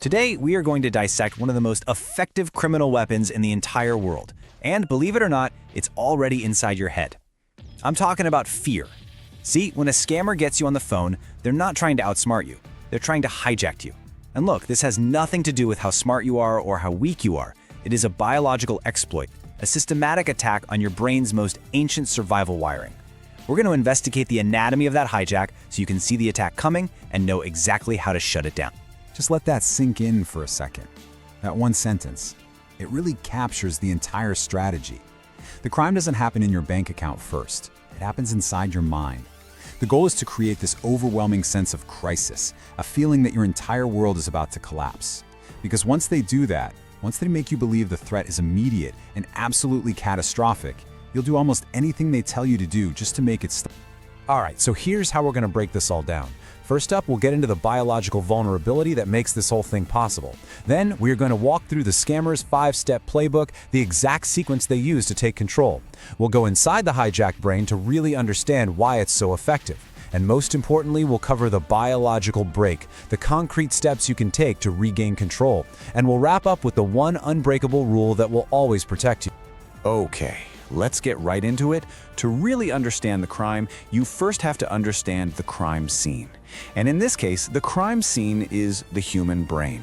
Today, we are going to dissect one of the most effective criminal weapons in the entire world. And believe it or not, it's already inside your head. I'm talking about fear. See, when a scammer gets you on the phone, they're not trying to outsmart you. They're trying to hijack you. And look, this has nothing to do with how smart you are or how weak you are. It is a biological exploit, a systematic attack on your brain's most ancient survival wiring. We're going to investigate the anatomy of that hijack so you can see the attack coming and know exactly how to shut it down. Just let that sink in for a second. That one sentence, it really captures the entire strategy. The crime doesn't happen in your bank account first. It happens inside your mind. The goal is to create this overwhelming sense of crisis, a feeling that your entire world is about to collapse. Because once they do that, once they make you believe the threat is immediate and absolutely catastrophic, you'll do almost anything they tell you to do just to make it stop. All right, so here's how we're going to break this all down. First up, we'll get into the biological vulnerability that makes this whole thing possible. Then, we're going to walk through the scammer's 5-step playbook, the exact sequence they use to take control. We'll go inside the hijacked brain to really understand why it's so effective. And most importantly, we'll cover the biological break, the concrete steps you can take to regain control. And we'll wrap up with the one unbreakable rule that will always protect you. Okay, let's get right into it. To really understand the crime, you first have to understand the crime scene. And in this case, the crime scene is the human brain.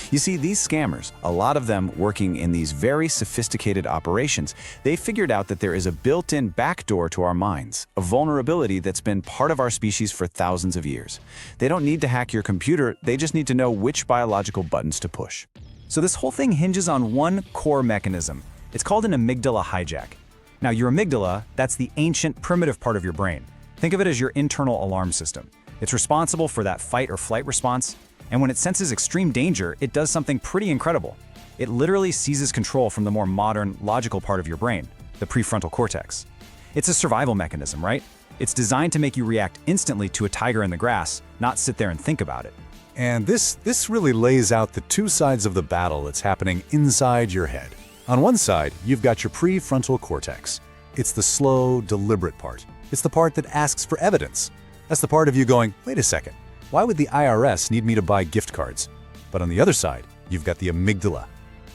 You see, these scammers, a lot of them working in these very sophisticated operations, they figured out that there is a built-in backdoor to our minds, a vulnerability that's been part of our species for thousands of years. They don't need to hack your computer, they just need to know which biological buttons to push. So this whole thing hinges on one core mechanism. It's called an amygdala hijack. Now, your amygdala, that's the ancient primitive part of your brain. Think of it as your internal alarm system. It's responsible for that fight or flight response, and when it senses extreme danger, it does something pretty incredible. It literally seizes control from the more modern, logical part of your brain, the prefrontal cortex. It's a survival mechanism, right? It's designed to make you react instantly to a tiger in the grass, not sit there and think about it. And this really lays out the two sides of the battle that's happening inside your head. On one side, you've got your prefrontal cortex. It's the slow, deliberate part. It's the part that asks for evidence. That's the part of you going, wait a second, why would the IRS need me to buy gift cards? But on the other side, you've got the amygdala.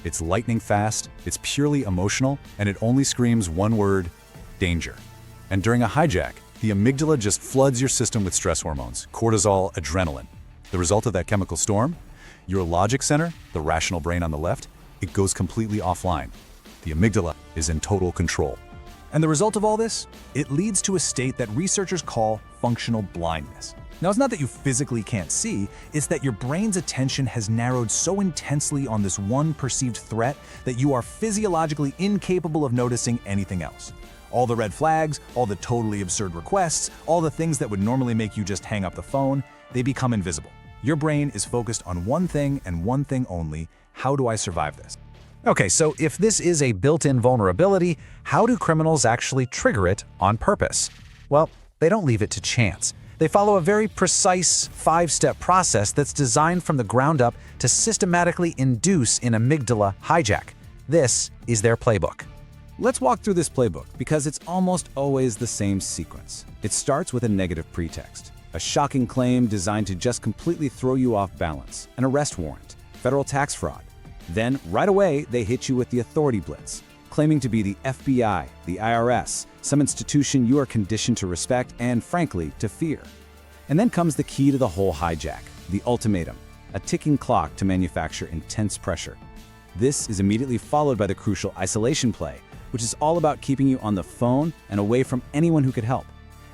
It's lightning fast, it's purely emotional, and it only screams one word, danger. And during a hijack, the amygdala just floods your system with stress hormones, cortisol, adrenaline. The result of that chemical storm? Your logic center, the rational brain on the left, it goes completely offline. The amygdala is in total control. And the result of all this? It leads to a state that researchers call functional blindness. Now, it's not that you physically can't see, it's that your brain's attention has narrowed so intensely on this one perceived threat that you are physiologically incapable of noticing anything else. All the red flags, all the totally absurd requests, all the things that would normally make you just hang up the phone, they become invisible. Your brain is focused on one thing and one thing only: how do I survive this? Okay, so if this is a built-in vulnerability, how do criminals actually trigger it on purpose? Well, they don't leave it to chance. They follow a very precise 5-step process that's designed from the ground up to systematically induce an amygdala hijack. This is their playbook. Let's walk through this playbook because it's almost always the same sequence. It starts with a negative pretext, a shocking claim designed to just completely throw you off balance, an arrest warrant, federal tax fraud. Then, right away, they hit you with the authority blitz, claiming to be the FBI, the IRS, some institution you are conditioned to respect and, frankly, to fear. And then comes the key to the whole hijack, the ultimatum, a ticking clock to manufacture intense pressure. This is immediately followed by the crucial isolation play, which is all about keeping you on the phone and away from anyone who could help.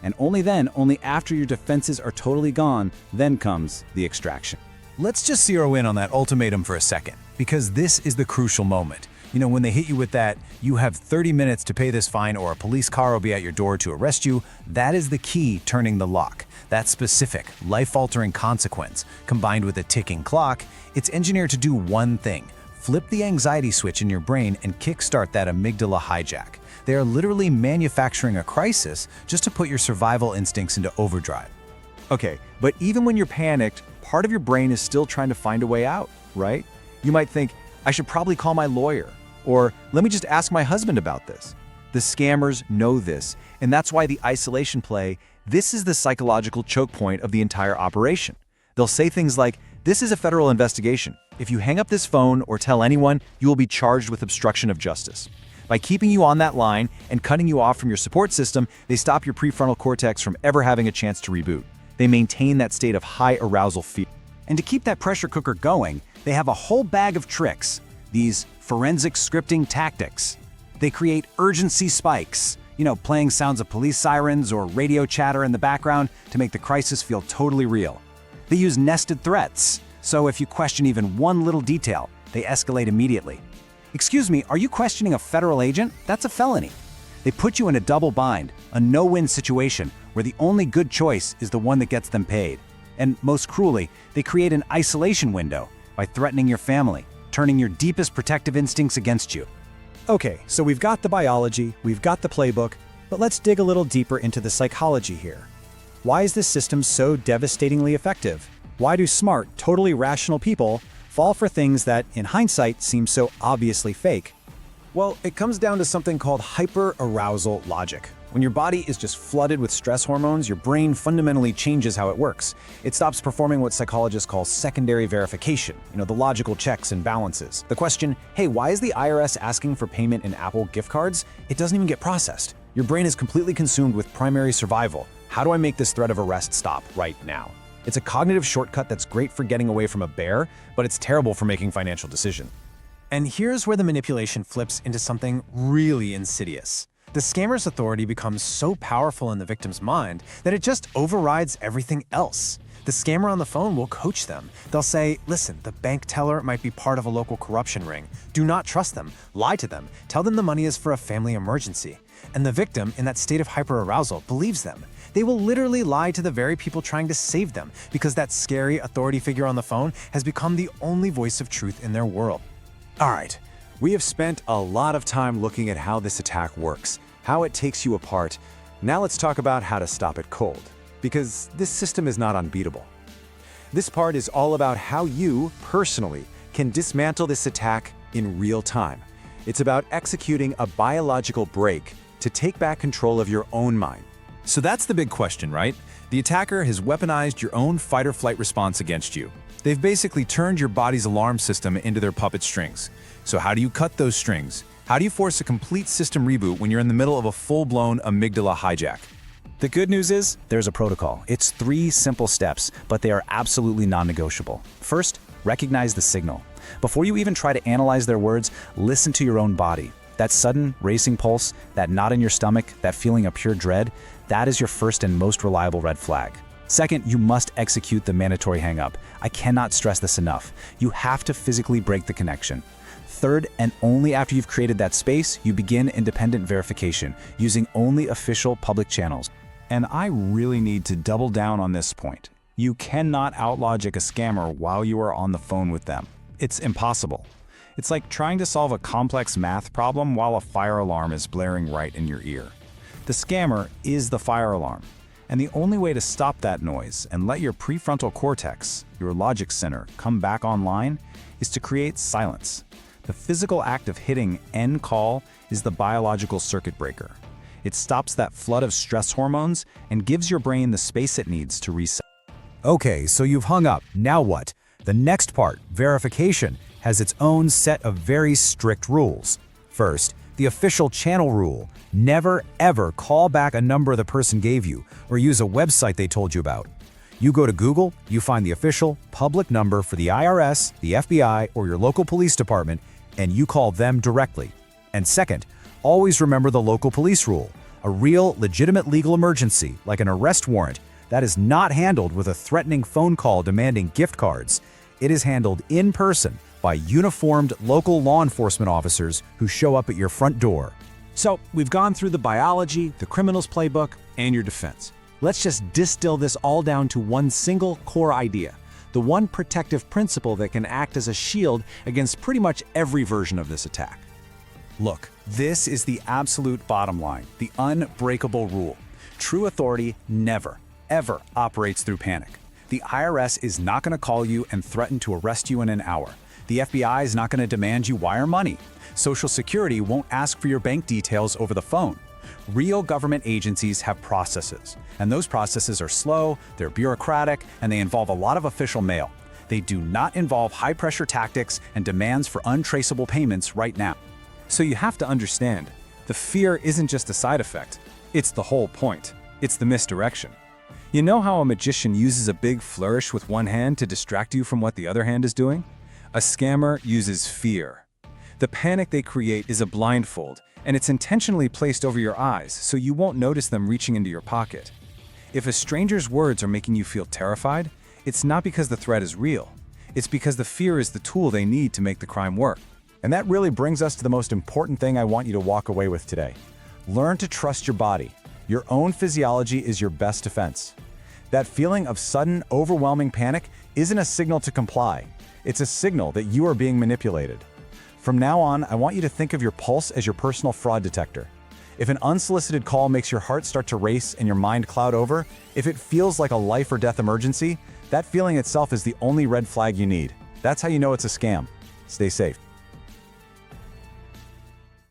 And only then, only after your defenses are totally gone, then comes the extraction. Let's just zero in on that ultimatum for a second, because this is the crucial moment. You know, when they hit you with that, you have 30 minutes to pay this fine or a police car will be at your door to arrest you, that is the key turning the lock. That specific, life-altering consequence, combined with a ticking clock, it's engineered to do one thing: flip the anxiety switch in your brain and kickstart that amygdala hijack. They are literally manufacturing a crisis just to put your survival instincts into overdrive. Okay, but even when you're panicked, part of your brain is still trying to find a way out, right? You might think, I should probably call my lawyer, or let me just ask my husband about this. The scammers know this, and that's why the isolation play, this is the psychological choke point of the entire operation. They'll say things like, This is a federal investigation. If you hang up this phone or tell anyone, you will be charged with obstruction of justice. By keeping you on that line and cutting you off from your support system, they stop your prefrontal cortex from ever having a chance to reboot. They maintain that state of high arousal fear. And to keep that pressure cooker going, they have a whole bag of tricks, these forensic scripting tactics. They create urgency spikes, playing sounds of police sirens or radio chatter in the background to make the crisis feel totally real. They use nested threats, so if you question even one little detail, they escalate immediately. Excuse me, are you questioning a federal agent? That's a felony. They put you in a double bind, a no-win situation where the only good choice is the one that gets them paid. And most cruelly, they create an isolation window by threatening your family, turning your deepest protective instincts against you. Okay, so we've got the biology, we've got the playbook, but let's dig a little deeper into the psychology here. Why is this system so devastatingly effective? Why do smart, totally rational people fall for things that, in hindsight, seem so obviously fake? Well, it comes down to something called hyperarousal logic. When your body is just flooded with stress hormones, your brain fundamentally changes how it works. It stops performing what psychologists call secondary verification, the logical checks and balances. The question, hey, why is the IRS asking for payment in Apple gift cards? It doesn't even get processed. Your brain is completely consumed with primary survival. How do I make this threat of arrest stop right now? It's a cognitive shortcut that's great for getting away from a bear, but it's terrible for making financial decisions. And here's where the manipulation flips into something really insidious. The scammer's authority becomes so powerful in the victim's mind that it just overrides everything else. The scammer on the phone will coach them. They'll say, listen, the bank teller might be part of a local corruption ring. Do not trust them. Lie to them. Tell them the money is for a family emergency. And the victim, in that state of hyperarousal, believes them. They will literally lie to the very people trying to save them because that scary authority figure on the phone has become the only voice of truth in their world. All right, we have spent a lot of time looking at how this attack works, how it takes you apart. Now let's talk about how to stop it cold, because this system is not unbeatable. This part is all about how you, personally, can dismantle this attack in real time. It's about executing a biological break to take back control of your own mind. So that's the big question, right? The attacker has weaponized your own fight-or-flight response against you. They've basically turned your body's alarm system into their puppet strings. So how do you cut those strings? How do you force a complete system reboot when you're in the middle of a full-blown amygdala hijack? The good news is, there's a protocol. It's 3 simple steps, but they are absolutely non-negotiable. First, recognize the signal. Before you even try to analyze their words, listen to your own body. That sudden, racing pulse, that knot in your stomach, that feeling of pure dread, that is your first and most reliable red flag. Second, you must execute the mandatory hang-up. I cannot stress this enough. You have to physically break the connection. Third, and only after you've created that space, you begin independent verification, using only official public channels. And I really need to double down on this point. You cannot outlogic a scammer while you are on the phone with them. It's impossible. It's like trying to solve a complex math problem while a fire alarm is blaring right in your ear. The scammer is the fire alarm. And the only way to stop that noise and let your prefrontal cortex, your logic center, come back online is to create silence. The physical act of hitting end call is the biological circuit breaker. It stops that flood of stress hormones and gives your brain the space it needs to reset. Okay, so you've hung up. Now what? The next part, verification, has its own set of very strict rules. First, the official channel rule. Never, ever call back a number the person gave you or use a website they told you about. You go to Google, you find the official, public number for the IRS, the FBI, or your local police department, and you call them directly. And second, always remember the local police rule. A real, legitimate legal emergency, like an arrest warrant, that is not handled with a threatening phone call demanding gift cards. It is handled in person by uniformed local law enforcement officers who show up at your front door. So, we've gone through the biology, the criminal's playbook, and your defense. Let's just distill this all down to one single core idea, the one protective principle that can act as a shield against pretty much every version of this attack. Look, this is the absolute bottom line, the unbreakable rule. True authority never, ever operates through panic. The IRS is not going to call you and threaten to arrest you in an hour. The FBI is not going to demand you wire money. Social Security won't ask for your bank details over the phone. Real government agencies have processes, and those processes are slow, they're bureaucratic, and they involve a lot of official mail. They do not involve high-pressure tactics and demands for untraceable payments right now. So you have to understand, the fear isn't just a side effect. It's the whole point. It's the misdirection. You know how a magician uses a big flourish with one hand to distract you from what the other hand is doing? A scammer uses fear. The panic they create is a blindfold, and it's intentionally placed over your eyes so you won't notice them reaching into your pocket. If a stranger's words are making you feel terrified, it's not because the threat is real. It's because the fear is the tool they need to make the crime work. And that really brings us to the most important thing I want you to walk away with today. Learn to trust your body. Your own physiology is your best defense. That feeling of sudden, overwhelming panic isn't a signal to comply. It's a signal that you are being manipulated. From now on, I want you to think of your pulse as your personal fraud detector. If an unsolicited call makes your heart start to race and your mind cloud over, if it feels like a life or death emergency, that feeling itself is the only red flag you need. That's how you know it's a scam. Stay safe.